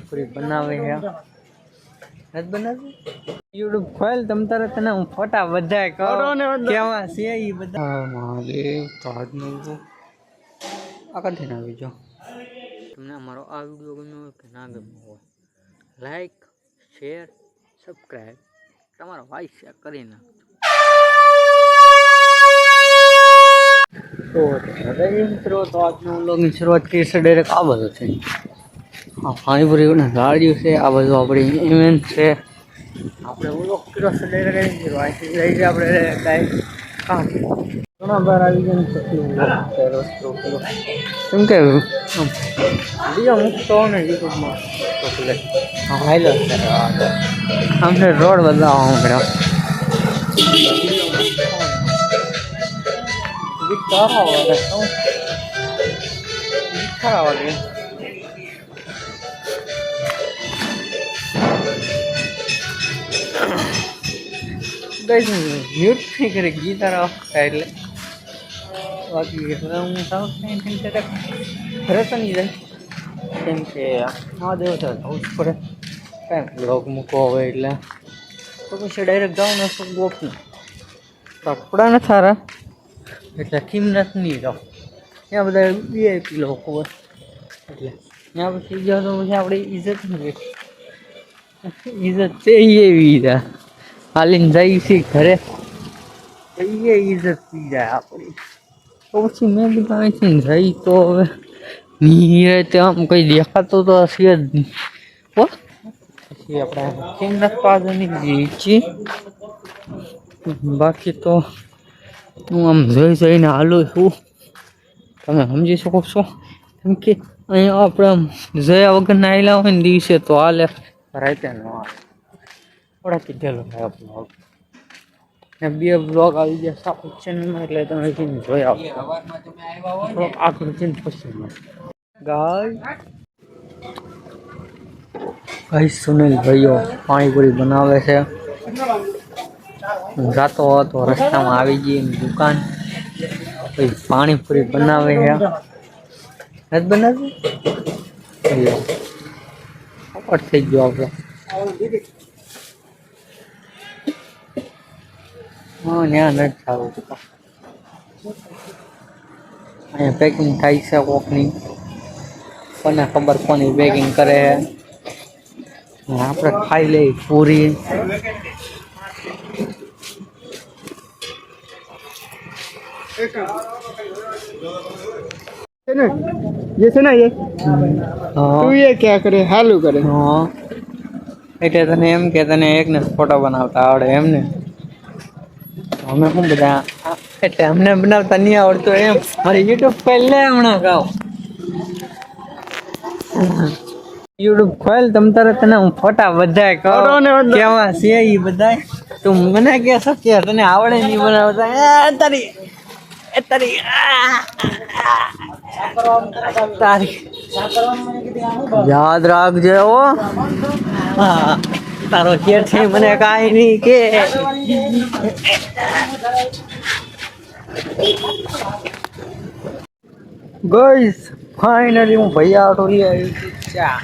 पूरी बनावे है नत बनावी यूट्यूब खोल तम तारे तने હું ફોટા બધાય કહો કેવા છે ઈ બધા મહાદેવ તાજનું આગળથી ના આવી જો તમને અમારો આ વિડિયો ગમ્યો હોય કે ના ગમ્યો હોય લાઈક શેર સબસ્ક્રાઇબ તમારો ભાઈ શેર કરી નાખજો તો મિત્રો તો આજનો વ્લોગની શરૂઆત કરી છે ડાયરેક્ટ આ બધું છે हाँ पानीपुरी गाड़ी से आ बधु अपनी इवेंट से આપણે વ્લોગ કર્યો છે ડાયરેક્ટ વાંચી રહી છે આપણે ડાયરેક્ટ હા ઘણા બાર આવી ગયું પછી વ્લોગ કર્યો કેમ કે વિડીયો મૂકતો ને યુટ્યુબમાં એટલે હા હાઈલો અમને રોડ બદલાવવા પડ્યો વિચારવા વાગે વિચારવા વાગે म्यूट नहीं करे गीता એટલે બાકી હું સાઉથ નહીં ખરે તો નહીં જાય કેમ કે મહાદેવ તો જવું જ પડે કાંઈ બ્લોગ મૂકવો હોય એટલે તો પછી ડાયરેક્ટ જાઉં ને તો ગોપનું કપડા ન સારા એટલે કિંમત નહીં જાઓ ત્યાં બધા વીઆઈપી લોકો હોય એટલે ત્યાં પછી જાઓ તો પછી આપણે ઇજ્જત નહીં ઇજ્જત છે એવી હાલીને જાય છે ઘરે એ ઇજ્જત થઈ જાય આપણી તો પછી મેં કીધું અહીંથી જઈ તો હવે નીરે આમ કંઈ દેખાતો તો હશે જ નહીં હો પછી આપણે કિંમત પાદની છીએ બાકી તો હું આમ જઈને હાલું છું તમે સમજી શકો છો કેમ કે અહીંયા આપણે આમ જયા વગર નાયેલા હોય ને દિવસે તો હાલે રાતે ન આવે થોડા કીધેલો છે બ્લોગ ને બે બ્લોગ આવી ગયા સાપું ચેનલમાં એટલે તમે જઈને જોઈ આવો થોડોક આગળ જઈને પછી ભાઈ સુનિલ ભાઈઓ પાણીપુરી બનાવે છે હું જાતો હતો રસ્તામાં આવી ગઈ એની દુકાન ભાઈ પાણીપુરી બનાવે છે નથી બનાવી ખબર થઈ ગયો આપણે हाँ यहाँ नहीं चालू अँ पैकिंग थी से कोकनी कोने खबर कोनी पैकिंग करे है आप खाई ले पूरी ये से ना ये तू ये क्या करे हालू करे हाँ એટલે તને એમ કે તને એકને ફોટો બનાવતા આવડે એમ ને અમે શું બધા એટલે અમને બનાવતા નહીં આવડતું એમ મારી યુટ્યુબ પહેલે હમણાં ગાઓ યુટ્યુબ ખોલ તમ તારે તને હું ફોટા બધાય કહો કેવા છે ઈ બધાય તું મને કે શક્ય તને આવડે નહીં બનાવતા તારી યાદ રાખજે ઓ હા તારો ચેર છે મને કાંઈ નહીં કે ગાઈસ ફાઇનલી હું ભૈયા ઓટો લઈ આવી ચા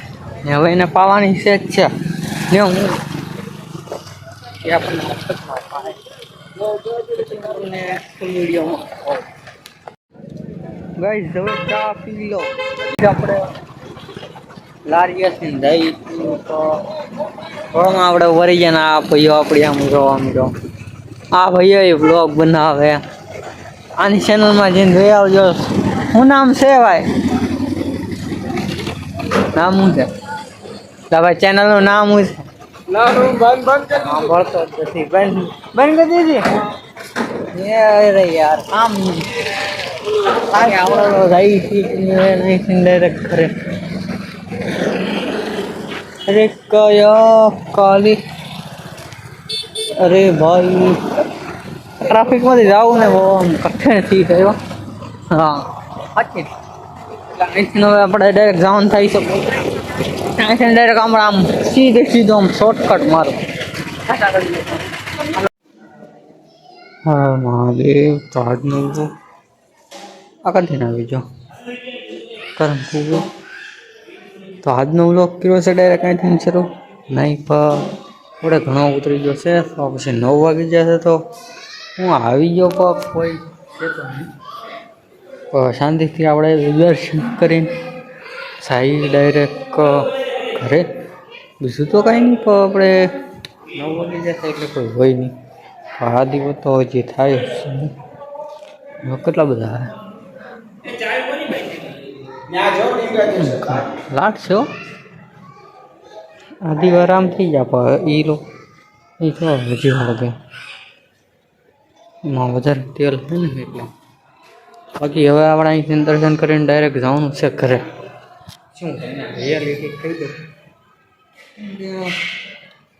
ને હવે એને પાવાની છે જ છે ને હું કે આપણને મફતમાં પાય ને ફૂલ વિડીયોમાં ગાઈસ હવે ચા પી લો આપણે લારીએથી દહીં તો થોડોમાં આપણે વરી ગયા ને આ ભાઈઓ આપણી આમ જો આ ભાઈઓ એ વ્લોગ બનાવે આની ચેનલમાં જઈને જોઈ આવજો શું નામ છે ભાઈ નામ શું છે ભાઈ ચેનલનું નામ શું છે ભણતો જ નથી બંધ કરી દીધી અરે યાર કામ આવડો રહી ડાયરેક્ટ કરે अरे कया काली अरे भाई ट्रैफिक में जाओ ने वो कठिन थी गयो हाँ अच्छी અહીંથી હવે આપણે ડાયરેક્ટ જવાનું થઈ શકે અહીંથી ડાયરેક્ટ હમણાં આમ સીધો આમ શોર્ટકટ મારો હા મહાદેવ તાજનું આગળથી ના આવી જાઓ કરમ તો આજનો વ્લોગ કર્યો છે ડાયરેક્ટ અહીંથી શરૂ નહીં પણ આપણે ઘણો ઉતરી ગયો છે તો પછી 9 વાગી જશે તો હું આવી ગયો પણ કોઈ છે તો નહીં પણ શાંતિથી આપણે દર્શન કરીને સાઈ ડાયરેક્ટ ઘરે બીજું તો કાંઈ નહીં પણ આપણે 9 વાગી જશે એટલે કોઈ હોય નહીં આ દિવસ તો હજી થાય કેટલા બધા લાટ છે આધી આરામ થઈ જાય પણ એ તો હજી લાગે એમાં વધારે તેલ છે ને એટલે બાકી હવે આપણે અહીંથી દર્શન કરીને ડાયરેક્ટ જવાનું છે ઘરે શું રિયાલિટી કહી દો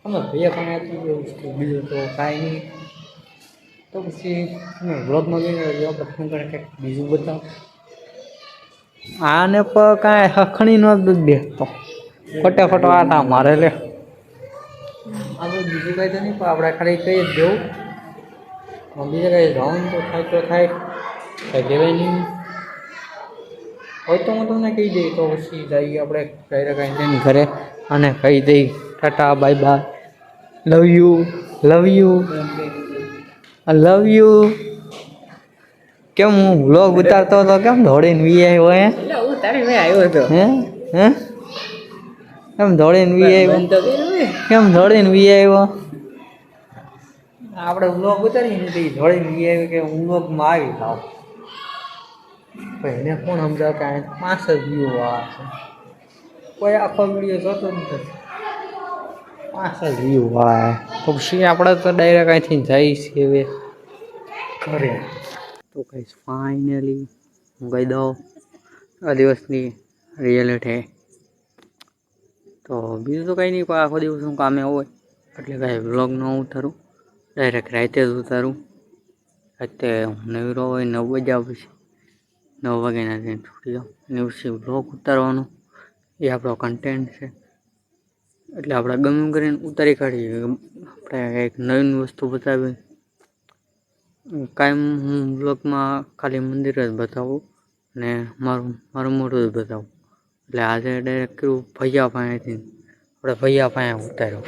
તમે ભૈયા પણ આપી ગયો બીજું તો કાંઈ નહીં તો પછી તમે વ્લોગમાં ગઈને આપણે શું કરે કંઈક બીજું બતાવો આને પણ કાંઈ હખણી ન દેતો ફટાફટ આટા મારે લે આપણે બીજું કાંઈ તો નહીં પણ આપણે ખાલી કહી જ દેવું બીજે કાંઈ જવાનું તો થાય કાંઈ કહેવાય નહીં હોય તો હું તમને કહી દઈ તો પછી જઈએ આપણે ડાયરેક્ટ કાંઈ ઘરે અને કહી દઈ Tata bye bye love you love you કેમ હું વ્લોગ ઉતારતો હતો કેમ દોડીને વી આવ્યો હે આવ્યો હતો હે કેમ દોડીને વી આવ્યો કેમ દોડીને વી આવ્યો આપણે વ્લોગ ઉતારીએ ને દોડીને વી આવ્યો કે હું વ્લોગમાં આવી જાઉં એને કોણ સમજાવ કે 5 જ વ્યૂ આ છે કોઈ આખો વિડીયો જોતો નથી 5 જ વ્યૂ આ તો પછી આપણે તો ડાયરેક્ટ અહીંથી જઈએ છીએ હવે ઘરે તો કઈ ફાઇનલી હું કહી દઉં આ દિવસની રિયાલિટી તો બીજું તો કંઈ નહીં પણ આખો દિવસ હું કામે હોય એટલે કાંઈ વ્લોગ ન ઉતારું ડાયરેક્ટ રાતે જ ઉતારું અત્યારે હું નવીરો હોય 9 વાગ્યા પછી 9 વાગ્યાના ટ્રેન છૂટી જાઉં એની પછી વ્લોગ ઉતારવાનો એ આપણો કન્ટેન્ટ છે એટલે આપણે ગમે કરીને ઉતારી કાઢીએ આપણે કંઈક નવીન વસ્તુ બતાવી કાયમ હું વ્લોગમાં ખાલી મંદિર જ બતાવું ને મારું મોઢું જ બતાવું એટલે આજે ડાયરેક્ટ કેવું ભૈયા પાસેથી આપણે ભૈયા પાસે ઉતાર્યો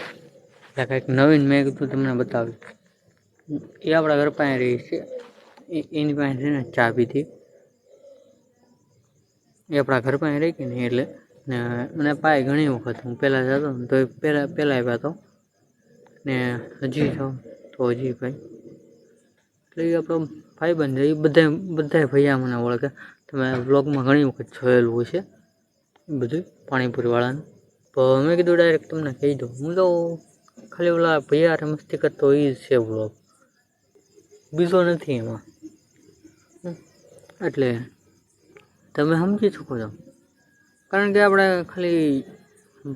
એટલે કંઈક નવીન મેં કીધું તમને બતાવ્યું એ આપણા ઘર પાસે રહી છે એની પાસે છે ને ચા પીધી એ આપણા ઘર પાસે રહી ગઈ ને એટલે ને મને પાય ઘણી વખત હું પહેલાં જતો ને તો પહેલાં આવ્યા હતો ને હજી જાઉં તો હજી ભાઈ એટલે એ આપણો ભાઈબંધ છે એ બધા ભૈયા મને ઓળખે તમે વ્લોગમાં ઘણી વખત જોયેલું હોય છે એ બધું પાણીપુરીવાળાનું તો મેં કીધું ડાયરેક્ટ તમને કહી દઉં હું તો ખાલી ઓલા ભૈયા મસ્તી કરતો એ જ છે વ્લોગ બીજો નથી એમાં એટલે તમે સમજી શકો છો કારણ કે આપણે ખાલી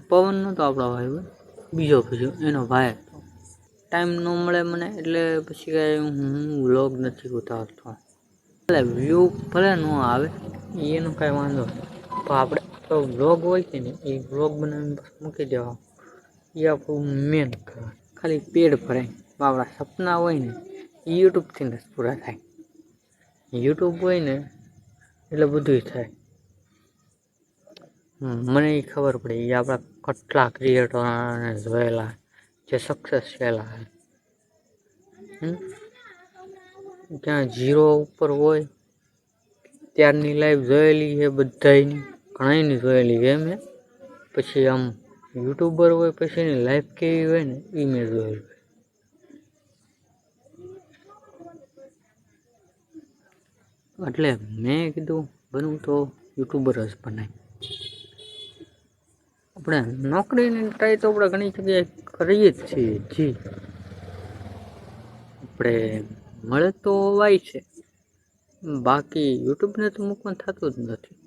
પવન નહોતો આપણો ભાઈ બીજો એનો ભાઈ હતો ટાઈમ ન મળે મને એટલે પછી કાંઈ હું વ્લોગ નથી ઉતારતો એટલે વ્યૂ ભલે ન આવે એનો કાંઈ વાંધો નહીં તો આપણે તો વ્લોગ હોય કે ને એ વ્લોગ બનાવીને બસ મૂકી દેવા એ આપણું મેન ખાલી પેડ ભરાય આપણા સપના હોય ને એ યુટ્યુબથી જ પૂરા થાય યુટ્યુબ હોય ને એટલે બધું થાય મને એ ખબર પડે એ આપણા કેટલા ક્રિએટરોને જોયેલા જે સક્સેસ થયેલા ત્યાં 0 ઉપર હોય ત્યારની લાઈફ જોયેલી છે બધાની ઘણાની જોયેલી છે મેં પછી આમ યુટ્યુબર હોય પછી એની લાઈફ કેવી હોય ને એ મેં જોયેલું એટલે મેં કીધું બનવું તો યુટ્યુબર જ બનાય આપણે નોકરીની ટ્રાય તો આપણે ઘણી જગ્યાએ કરીએ જ છીએ જી આપણે મળે તો વાય છે બાકી યુટ્યુબને તો મૂકવાનું થતું જ નથી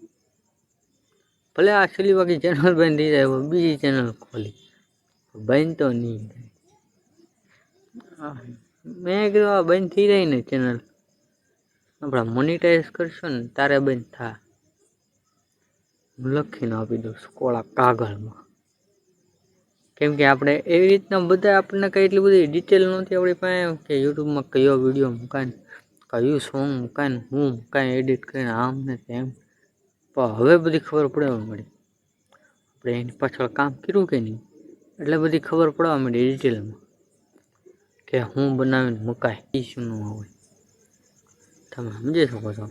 ભલે આ છેલ્લી વાગી ચેનલ બંધ થઈ જાય બીજી ચેનલ ખોલી બંધ તો નહીં થાય મેં કીધું આ બંધ થઈ જાય ને ચેનલ આપણે મોનિટાઈઝ કરશો ને તારે બંધ થાય હું લખીને આપી દઉં કોળા કાગળમાં કેમ કે આપણે એવી રીતના બધા આપણને કંઈ એટલી બધી ડિટેલ નહોતી આપણી પાસે કે યુટ્યુબમાં કયો વિડીયો મૂકાય કયું સોંગ મૂકાય ને હું મૂકાય એડિટ કરીને આમ ને તેમ પણ હવે બધી ખબર પડે મળી આપણે એની પાછળ કામ કર્યું કે નહીં એટલે બધી ખબર પડવા માંડી ડિટેલમાં કે હું બનાવીને મુકાય એ શું ન હોય તમે સમજી શકો છો.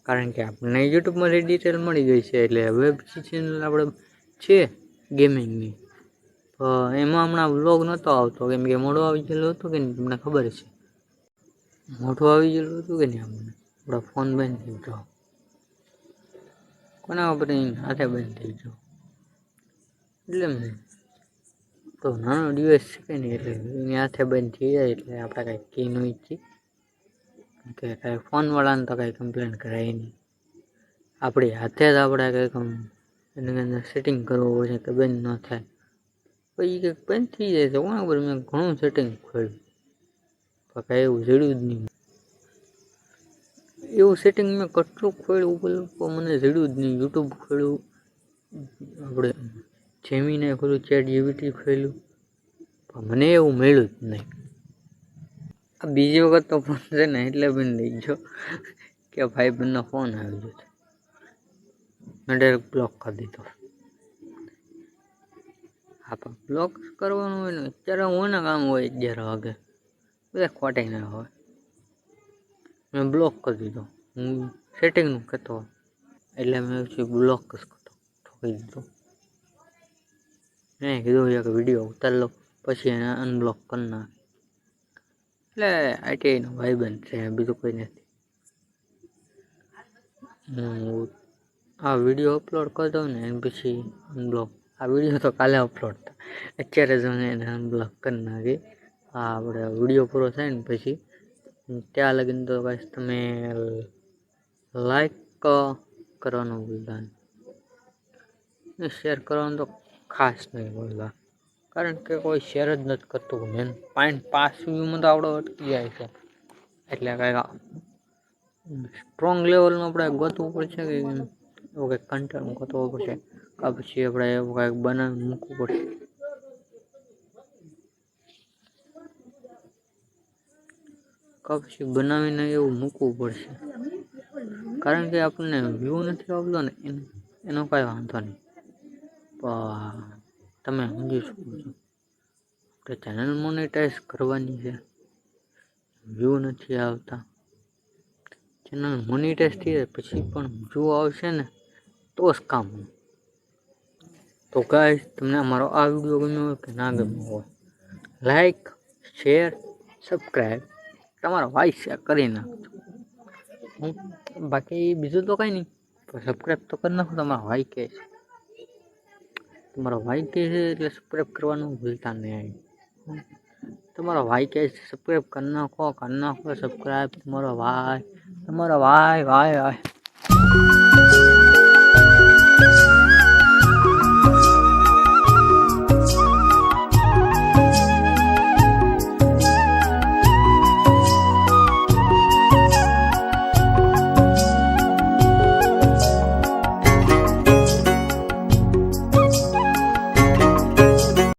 કારણ કે આપણને યુટ્યુબમાં ડિટેલ મળી ગઈ છે એટલે વેબ ચેનલ આપણે છે ગેમિંગની. તો એમાં હમણાં વ્લોગ નહોતો આવતો કેમ કે મોડો આવી ગયેલો હતો કે નહીં તમને ખબર છે. મોટું આવી ગયેલું હતું કે નહીં આપણને આપણો ફોન બંધ થઈ ગયો કોના ઉપર હાથે બંધ થઈ ગયો એટલે તો નાનો દિવસ છે કે નહીં એટલે એની હાથે બંધ થઈ જાય એટલે આપણે કાંઈ કી નહીં છીએ કે કાંઈ ફોનવાળાને તો કાંઈ કમ્પ્લેન કરાય નહીં. આપણી હાથે જ આપણે કંઈક એની અંદર સેટિંગ કરવું પડશે કે બંધ ન થાય પછી કંઈક બંધ થઈ જાય તો કોના ખબર મેં ઘણું સેટિંગ ખોલ્યું પણ કાંઈ એવું જડ્યું જ નહીં. એવું સેટિંગ મેં કેટલું ખોલ્યું પણ મને જડ્યું જ નહીં. યુટ્યુબ ખોલ્યું, આપણે જેમીને ખોલ્યું, ચેટ જીપીટી ખોલ્યું પણ મને એવું મળ્યું જ નહીં. આ બીજી વખત તો ફોન છે ને એટલે બંધ થઈ ગયો કે ભાઈ બંધનો ફોન આવી ગયો મેં ડાયરેક્ટ બ્લોક કરી દીધો. હા પણ બ્લોક કરવાનું હોય ને અત્યારે હોય ને કામ હોય 11 વાગે બધા ખોટાઈ ના હોય મેં બ્લોક કરી દીધો. હું સેટિંગનું કહેતો એટલે મેં બ્લોક જ કરતો ઠોકી દીધો. મેં કીધું એક વિડીયો ઉતાર લો પછી એને અનબ્લોક કરી નાખ. એટલે આઈટીઆઈનો ભાઈબંધ છે બીજું કોઈ નથી. હું આ વિડીયો અપલોડ કરી દઉં ને એની પછી અનબ્લોક. આ વિડીયો તો કાલે અપલોડ થાય અત્યારે જ હું એને અનબ્લોક કરી નાખી. આ આપણે વિડીયો પૂરો થાય ને પછી ત્યાં લગીને તો બસ તમે લાઈક કરવાનું ભૂલતા નહીં, શેર કરવાનું તો ખાસ નહીં ભૂલતા કારણ કે કોઈ શેર જ નથી કરતું. મેન 5 વ્યૂમાં તો આપણો અટકી જાય છે એટલે કાંઈક સ્ટ્રોંગ લેવલનું આપણે ગોતવું પડશે કે એવું કંઈક કન્ટેન્ટ ગોતવો પડશે કાં પછી આપણે એવું કાંઈક બનાવીને મૂકવું પડશે. પછી બનાવીને એવું મૂકવું પડશે કારણ કે આપણને વ્યૂ નથી આવતો ને એનો કાંઈ વાંધો નહીં પણ તમે સમજી શકો છો કે ચેનલ મોનેટાઈઝ કરવાની છે, વ્યૂ નથી આવતા. ચેનલ મોનેટાઈઝ થઈ જાય પછી પણ વ્યૂ આવશે ને તો જ કામ. તો ગાઈસ તમને અમારો આ વિડીયો ગમ્યો હોય કે ના ગમ્યો હોય લાઈક, શેર, સબસ્ક્રાઈબ તમારા ભાઈ શેર કરી નાખજો. બાકી બીજું તો કાંઈ નહીં પણ સબસ્ક્રાઈબ તો કરી નાખો. તમારા ભાઈ કહે છે, તમારો ભાઈ કહે છે એટલે સબસ્ક્રાઈબ કરવાનું ભૂલતા નહીં. તમારો ભાઈ કહે છે સબસ્ક્રાઈબ કરી નાખો સબસ્ક્રાઈબ. તમારો ભાઈ.